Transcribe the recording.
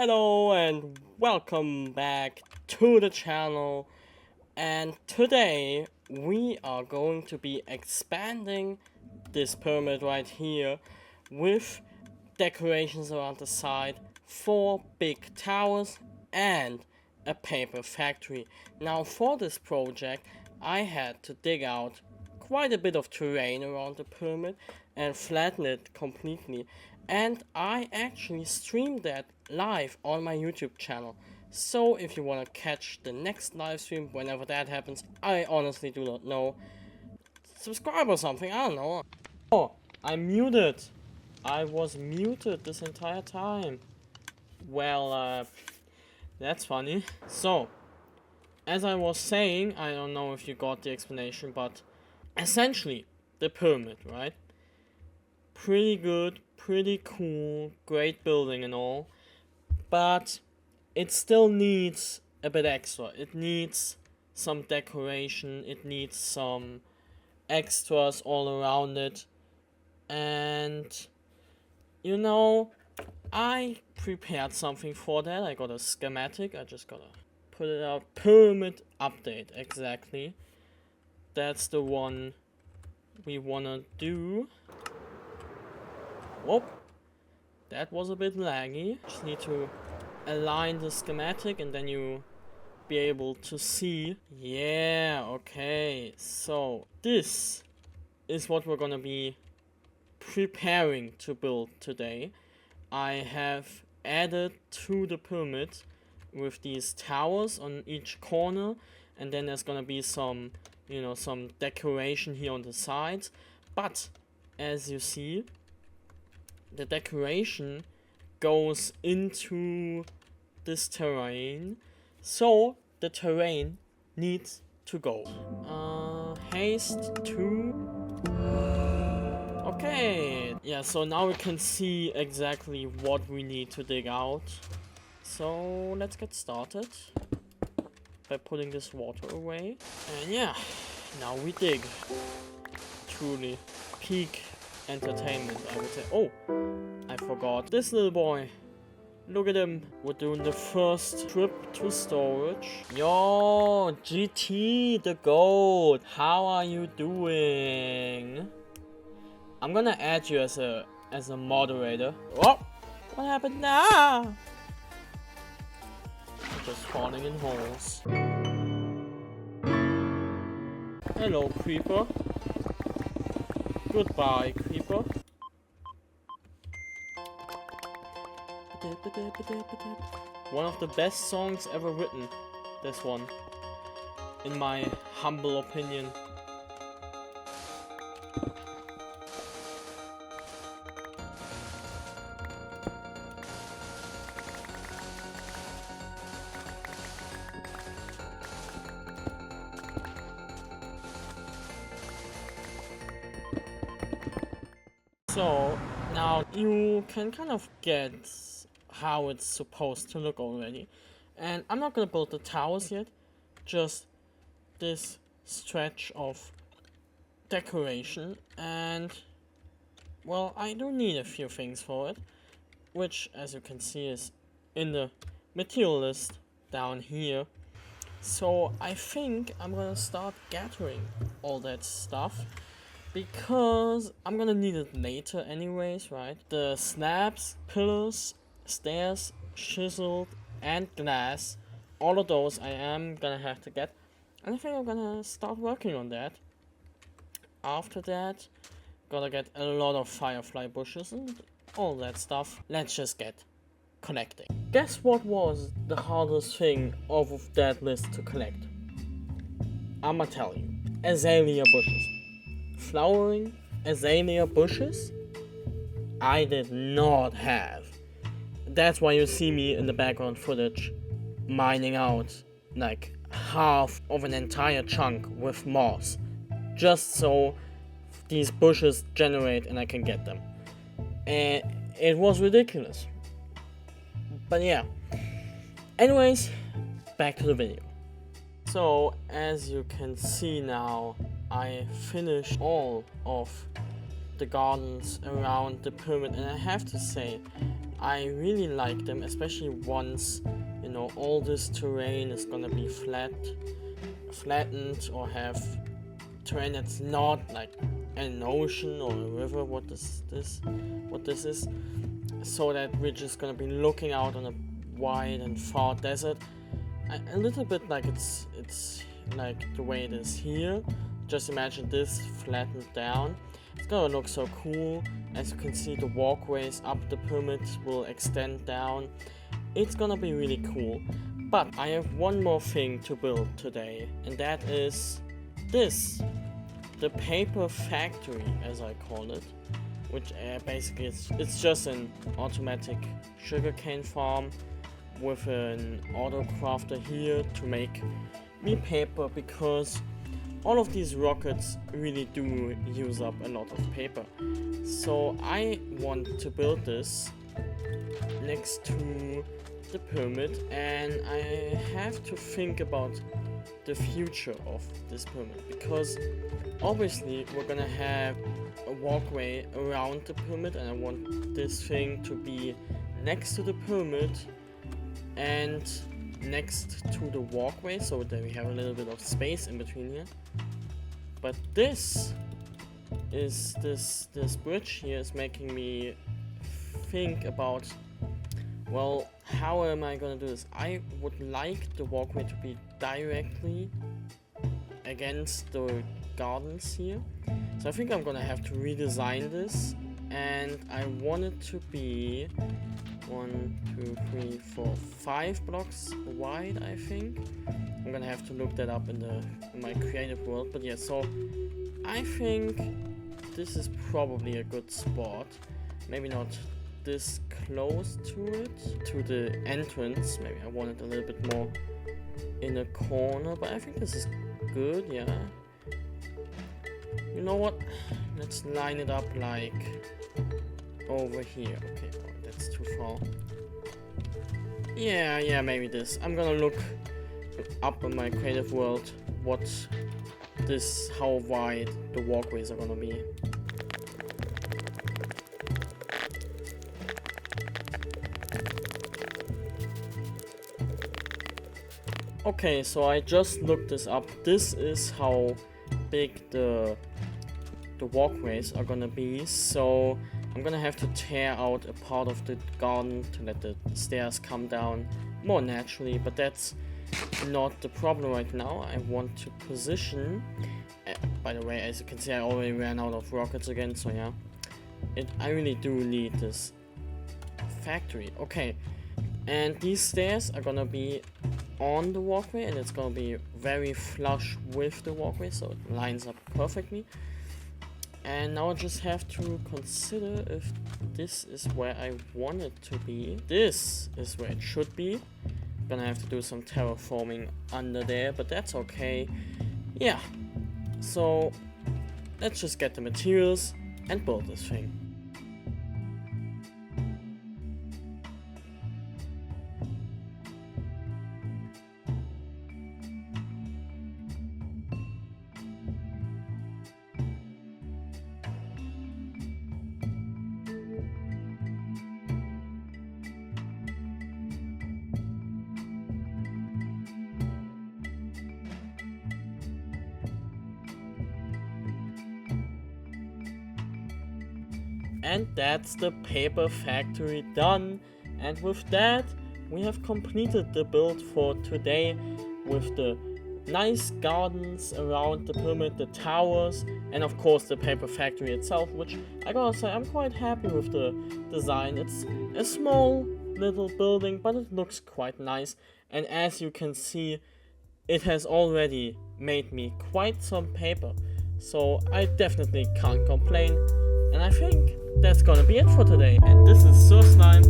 Hello and welcome back to the channel, and today we are going to be expanding this pyramid right here with decorations around the side, 4 big towers and a paper factory. Now for this project I had to dig out quite a bit of terrain around the pyramid and flatten it completely, and I actually streamed that live on my YouTube channel. So if you want to catch the next live stream whenever that happens, I honestly do not know, subscribe or something, I don't know. Oh, I'm muted. I was muted this entire time. Well, that's funny. So, as I was saying, I don't know if you got the explanation, but essentially, the pyramid, right? Pretty good, pretty cool, great building and all, but it still needs a bit extra. It needs some decoration, it needs some extras all around it, and you know, I prepared something for that. I got a schematic, I just gotta put it out. Pyramid update, exactly. That's the one we wanna do. Whoop, that was a bit laggy. Just need to align the schematic and then you be able to see. Yeah, okay, so this is what we're gonna be preparing to build today. I have added to the pyramid with these towers on each corner, and then there's gonna be some, some decoration here on the sides. But as you see, the decoration goes into this terrain, so the terrain needs to go. Haste to... Okay, yeah, so now we can see exactly what we need to dig out. So let's get started by putting this water away. And yeah, now we dig. Truly peak entertainment, I would say. Oh, I forgot this little boy. Look at him. We're doing the first trip to storage. Yo, GT the goat, how are you doing? I'm gonna add you as a moderator. Oh, what happened now? I'm just falling in holes. Hello, creeper. Goodbye, creeper. One of the best songs ever written, this one, in my humble opinion. So now you can kind of get how it's supposed to look already, and I'm not gonna build the towers yet, just this stretch of decoration. And well, I do need a few things for it, which as you can see is in the material list down here. So I think I'm gonna start gathering all that stuff, because I'm gonna need it later anyways, right? The slabs, pillars, stairs, chiseled, and glass, all of those I am gonna have to get, and I think I'm gonna start working on that. After that, gotta get a lot of firefly bushes and all that stuff. Let's just get connecting. Guess what was the hardest thing off of that list to collect? I'ma tell you. Azalea bushes. Flowering azalea bushes? I did not have. That's why you see me in the background footage mining out like half of an entire chunk with moss, just so these bushes generate and I can get them. And it was ridiculous. But yeah, anyways, back to the video. So as you can see now, I finished all of the gardens around the pyramid, and I have to say, I really like them, especially once, you know, all this terrain is gonna be flattened, or have terrain that's not like an ocean or a river. What this is, so that we're just gonna be looking out on a wide and far desert. A little bit like it's like the way it is here. Just imagine this flattened down. It's gonna look so cool. As you can see, the walkways up the pyramid will extend down. It's gonna be really cool. But I have one more thing to build today, and that is this. The paper factory, as I call it. Which basically it's just an automatic sugarcane farm with an autocrafter here to make me paper, because all of these rockets really do use up a lot of paper. So I want to build this next to the pyramid, and I have to think about the future of this pyramid, because obviously we're gonna have a walkway around the pyramid, and I want this thing to be next to the pyramid and next to the walkway, so that we have a little bit of space in between here. But this bridge here is making me think about, well, how am I gonna do this? I would like the walkway to be directly against the gardens here, so I think I'm gonna have to redesign this, and I want it to be 1, 2, 3, 4, 5 blocks wide. I think I'm gonna have to look that up in my creative world, but yeah, so I think this is probably a good spot. Maybe not this close to it, to the entrance. Maybe I want it a little bit more in a corner, but I think this is good. Yeah, you know what, let's line it up like over here. Okay, oh, that's too far. Yeah, maybe this. I'm gonna look up in my creative world how wide the walkways are gonna be. Okay, so I just looked this up. This is how big the walkways are gonna be. So I'm gonna have to tear out a part of the garden to let the stairs come down more naturally, but that's not the problem right now. I want to position, by the way, as you can see, I already ran out of rockets again, so yeah, I really do need this factory. Okay, and these stairs are gonna be on the walkway, and it's gonna be very flush with the walkway, so it lines up perfectly. And now I just have to consider if this is where I want it to be. This is where it should be. Gonna have to do some terraforming under there, but that's okay. Yeah, so let's just get the materials and build this thing. And that's the paper factory done. And with that, we have completed the build for today, with the nice gardens around the pyramid, the towers, and of course the paper factory itself, which I gotta say, I'm quite happy with the design. It's a small little building, but it looks quite nice. And as you can see, it has already made me quite some paper, so I definitely can't complain. And I think that's gonna be it for today. And this is Slime.